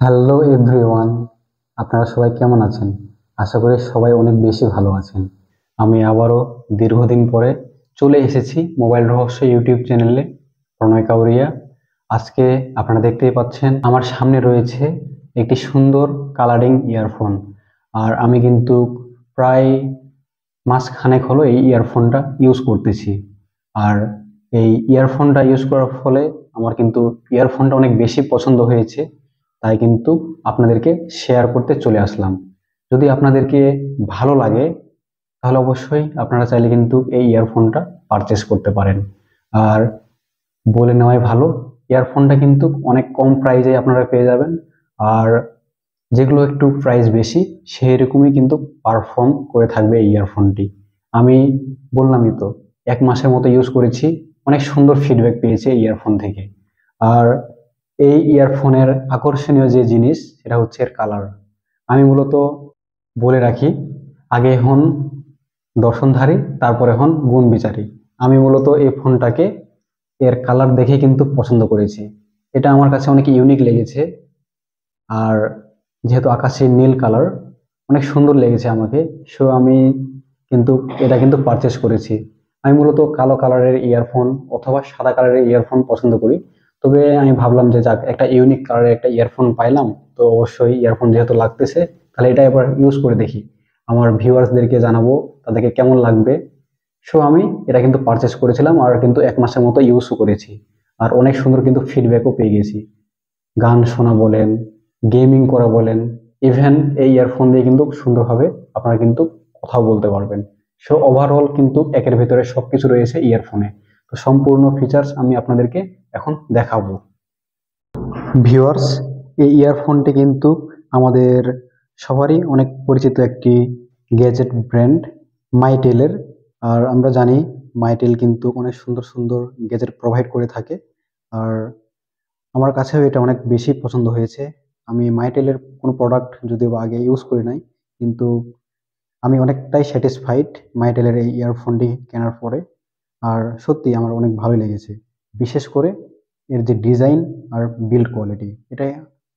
Hello everyone, আপনারা সবাই কেমন আছেন? আশা করি সবাই অনেক বেশি ভালো আছেন। আমি আবারও দীর্ঘদিন পরে চলে এসেছি মোবাইল রহস্য ইউটিউব চ্যানেলে, প্রণয় কাউরিয়া। আজকে আপনারা দেখতেই পাচ্ছেন আমার সামনে রয়েছে একটি সুন্দর কালারিং ইয়ারফোন। আর আমি কিন্তু প্রায় মাসখানেক হলো এই ইয়ারফোনটা ইউজ করতেছি। আর এই ইয়ারফোনটা ইউজ করার ফলে আমার কিন্তু ইয়ারফোনটা অনেক বেশি পছন্দ হয়েছে, তাই কিন্তু আপনাদেরকে শেয়ার করতে চলে আসলাম। যদি আপনাদেরকে ভালো লাগে তাহলে অবশ্যই আপনারা চাইলে কিন্তু এই ইয়ারফোনটা পারচেস করতে পারেন। আর বলে নেওয়াই ভালো, ইয়ারফোনটা কিন্তু অনেক কম প্রাইসে আপনারা পেয়ে যাবেন। আর যেগুলো একটু প্রাইস বেশি সেই রকমই কিন্তু পারফর্ম করে থাকবে এই ইয়ারফোনটি। আমি বললামই তো, 1 মাসের মতো ইউজ করেছি, অনেক সুন্দর ফিডব্যাক পেয়েছি এই ইয়ারফোন থেকে। আর এই ইয়ারফোনের আকর্ষণীয় যে জিনিস সেটা হচ্ছে এর কালার। আমি মূলত বলে রাখি, আগে হন দর্শনধারী, তারপরে হন গুণ বিচারী। আমি মূলত এই ফোনটাকে এর কালার দেখে কিন্তু পছন্দ করেছি। এটা আমার কাছে অনেক ইউনিক লেগেছে। আর যেহেতু আকাশি নীল কালার অনেক সুন্দর লেগেছে আমাকে, সো আমি কিন্তু এটা কিন্তু পারচেস করেছি। আমি মূলত কালো কালারের ইয়ারফোন অথবা সাদা কালারের ইয়ারফোন পছন্দ করি। তবে আমি ভাবলাম যে যাক, একটা ইউনিক কালারের একটা ইয়ারফোন পাইলাম, তো অবশ্যই ইয়ারফোন যেহেতু লাগতেছে তাহলে এটা এবার ইউজ করে দেখি, আমার ভিউয়ার্সদেরকে জানাবো তাদেরকে কেমন লাগবে। সো আমি এটা কিন্তু পারচেস করেছিলাম আর কিন্তু 1 মাসের মতো ইউজও করেছি। আর অনেক সুন্দর কিন্তু ফিডব্যাকও পেয়ে গেছি। গান শোনা বলেন, গেমিং করা বলেন, ইভেন এই ইয়ারফোন দিয়ে কিন্তু সুন্দরভাবে আপনারা কিন্তু কথাও বলতে পারবেন। সো ওভারঅল কিন্তু একের ভেতরে সবকিছু রয়েছে ইয়ারফোনে। তো সম্পূর্ণ ফিচার্স আমি আপনাদেরকে এখন দেখাবো। ভিউয়ার্স, এই ইয়ারফোনটি কিন্তু আমাদের সবারই অনেক পরিচিত একটি গ্যাজেট ব্র্যান্ড, মাইটেলের। আর আমরা জানি মাইটেল কিন্তু অনেক সুন্দর সুন্দর গ্যাজেট প্রোভাইড করে থাকে। আর আমার কাছেও এটা অনেক বেশি পছন্দ হয়েছে। আমি মাইটেলের কোনো প্রোডাক্ট যদিও বা আগে ইউজ করি নাই, কিন্তু আমি অনেকটাই স্যাটিসফাইড মাইটেলের এই ইয়ারফোনটি কেনার পরে। আর সত্যি আমার অনেক ভালোই লেগেছে। বিশেষ করে এর যে ডিজাইন আর বিল্ড কোয়ালিটি, এটাই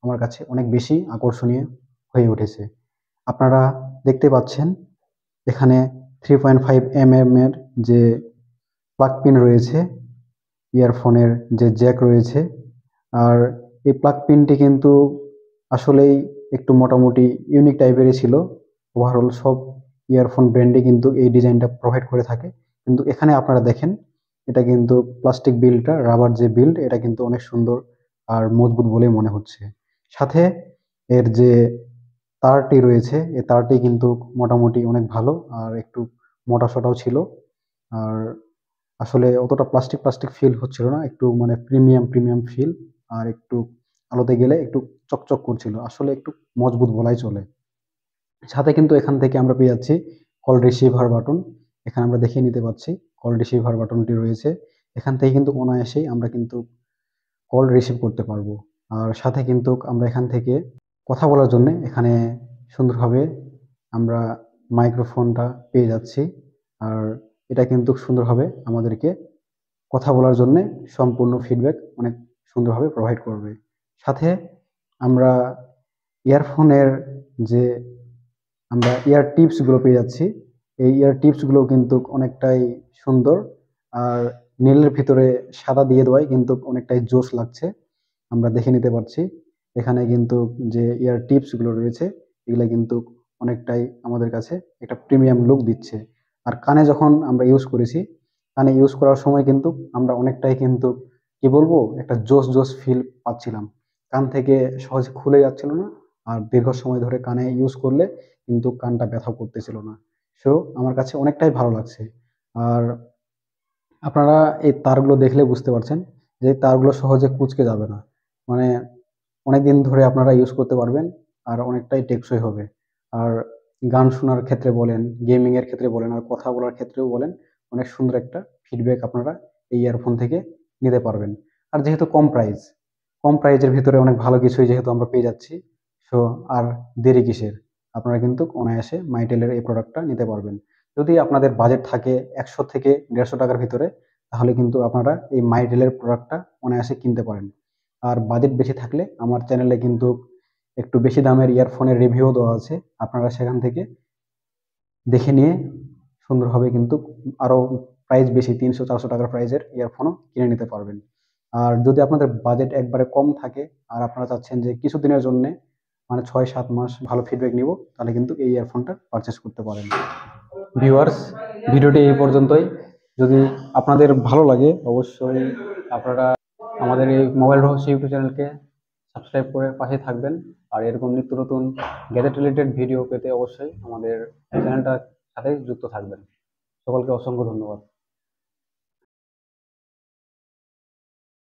আমার কাছে অনেক বেশি আকর্ষণীয় হয়ে উঠেছে। আপনারা দেখতে পাচ্ছেন এখানে 3.5 mm এর যে প্লাগ পিন রয়েছে, ইয়ারফোনের যে জ্যাক রয়েছে। আর এই প্লাগ পিনটি কিন্তু আসলেই একটু মোটামুটি ইউনিক টাইপেরই ছিল। ওভারঅল সব ইয়ারফোন ব্র্যান্ডে কিন্তু এই ডিজাইনটা প্রোভাইড করে থাকে, কিন্তু এখানে আপনারা দেখেন এটা কিন্তু প্লাস্টিক বিল্ডটা, রাবার যে বিল্ড, এটা কিন্তু অনেক সুন্দর আর মজবুত বলেই মনে হচ্ছে। সাথে এর যে তারটি রয়েছে, এই তারটি কিন্তু মোটামুটি অনেক ভালো আর একটু মোটাসোটাও ছিল। আর আসলে অতটা প্লাস্টিক প্লাস্টিক ফিল হচ্ছিল না, একটু মানে প্রিমিয়াম প্রিমিয়াম ফিল। আর একটু আলোতে গেলে একটু চকচক করছিল, আসলে একটু মজবুত বলাই চলে। সাথে কিন্তু এখান থেকে আমরা পেয়ে যাচ্ছি কল রিসিভার বাটন। এখানে আমরা দেখিয়ে নিতে পারছি কল রিসিভার বাটনটি রয়েছে। এখান থেকে কিন্তু অনায়াসেই আমরা কিন্তু কল রিসিভ করতে পারবো। আর সাথে কিন্তু আমরা এখান থেকে কথা বলার জন্য এখানে সুন্দরভাবে আমরা মাইক্রোফোনটা পেয়ে যাচ্ছি। আর এটা কিন্তু সুন্দরভাবে আমাদেরকে কথা বলার জন্য সম্পূর্ণ ফিডব্যাক অনেক সুন্দরভাবে প্রোভাইড করবে। সাথে আমরা ইয়ারফোনের যে আমরা ইয়ার টিপসগুলো পেয়ে যাচ্ছি, এই ইয়ার টিপসগুলো কিন্তু অনেকটাই সুন্দর। আর নীলের ভিতরে সাদা দিয়ে দেওয়ায় কিন্তু অনেকটাই জোশ লাগছে, আমরা দেখে নিতে পারছি। এখানে কিন্তু যে ইয়ার টিপসগুলো রয়েছে এগুলো কিন্তু অনেকটাই আমাদের কাছে একটা প্রিমিয়াম লুক দিচ্ছে। আর কানে যখন আমরা ইউজ করেছি, কানে ইউজ করার সময় কিন্তু আমরা অনেকটাই কিন্তু কি বলবো, একটা জোশ জোশ ফিল পাচ্ছিলাম। কান থেকে সহজে খুলে যাচ্ছিল না। আর দীর্ঘ সময় ধরে কানে ইউজ করলে কিন্তু কানটা ব্যথা করতেছিল না। সো আমার কাছে অনেকটাই ভালো লাগছে। আর আপনারা এই তারগুলো দেখলে বুঝতে পারছেন যে এই তারগুলো সহজে কুঁচকে যাবে না। মানে অনেকদিন ধরে আপনারা ইউজ করতে পারবেন আর অনেকটাই টেকসই হবে। আর গান শোনার ক্ষেত্রে বলেন, গেমিং এর ক্ষেত্রে বলেন, আর কথা বলার ক্ষেত্রেও বলেন, অনেক সুন্দর একটা ফিডব্যাক আপনারা এই ইয়ারফোন থেকে নিতে পারবেন। আর যেহেতু কম প্রাইজের ভিতরে অনেক ভালো কিছুই যেহেতু আমরা পেয়ে যাচ্ছি, সো আর দেরি কিসের, আপনারা কিন্তু অনায়াসে মাইটেলের এই প্রোডাক্টটা নিতে পারবেন। যদি আপনাদের বাজেট থাকে 100 থেকে 150 টাকার ভিতরে, তাহলে কিন্তু আপনারা এই মাইটেলের প্রোডাক্টটা অনায়াসে কিনতে পারেন। আর বাজেট বেশি থাকলে আমার চ্যানেলে কিন্তু একটু বেশি দামের ইয়ারফোনের রিভিউ দেওয়া আছে, আপনারা সেখান থেকে দেখে নিয়ে সুন্দরভাবে কিন্তু আরো প্রাইস বেশি 300-400 টাকার প্রাইজের ইয়ারফোনও কিনে নিতে পারবেন। আর যদি আপনাদের বাজেট একবারে কম থাকে আর আপনারা চাচ্ছেন যে কিছুদিনের জন্য মানে 6-7 মাস ভালো ফিডব্যাক নিব, তাহলে কিন্তু এই ইয়ারফোনটা পারচেস করতে পারেন। ভিউয়ার্স, ভিডিওটি এই পর্যন্তই। যদি আপনাদের ভালো লাগে অবশ্যই আপনারা আমাদের এই মোবাইল রহস্য ইউটিউব চ্যানেলকে সাবস্ক্রাইব করে পাশে থাকবেন। আর এরকম নিত্য নতুন গ্যাজেট রিলেটেড ভিডিও পেতে অবশ্যই আমাদের চ্যানেলটার সাথে যুক্ত থাকবেন। সকলকে অসংখ্য ধন্যবাদ।